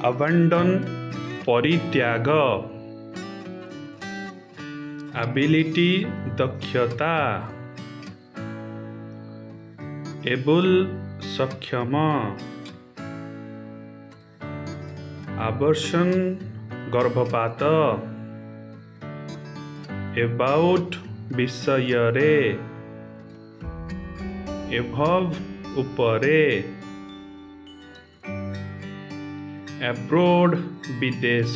Abandon परित्याग, ability दक्षता, able सक्षम, आवर्षण गर्भपात, एबाउट विषय रे, एभव उपरे, एब्रोड विदेश,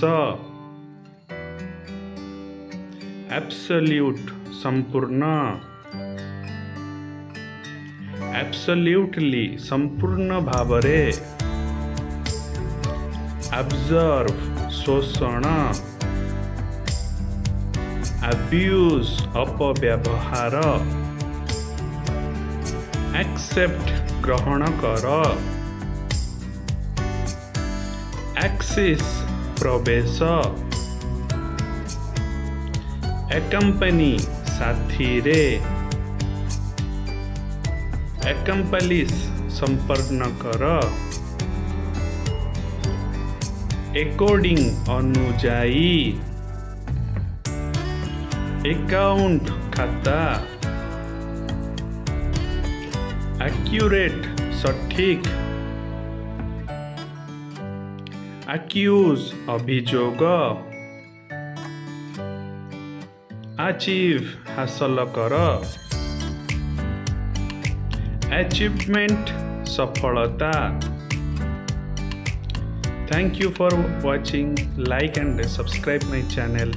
एब्सोल्यूट संपूर्ण, एब्सोल्यूटली संपूर्ण भावरे, ऑब्जर्व शोषण, अब्यूज अपव्यवहार, एक्सेप्ट ग्रहण कर, एक्सिस प्रवेश, एकम्पनी साथी रे, एकम्पलिश संपन्न कर, अकॉर्डिंग अनुजाई, अकाउंट खाता, एक्यूरेट सठिक, एक्यूज अभियोग, अचीव हासिल कर, अचीवमेंट सफलता। Thank you for watching. Like and subscribe my channel.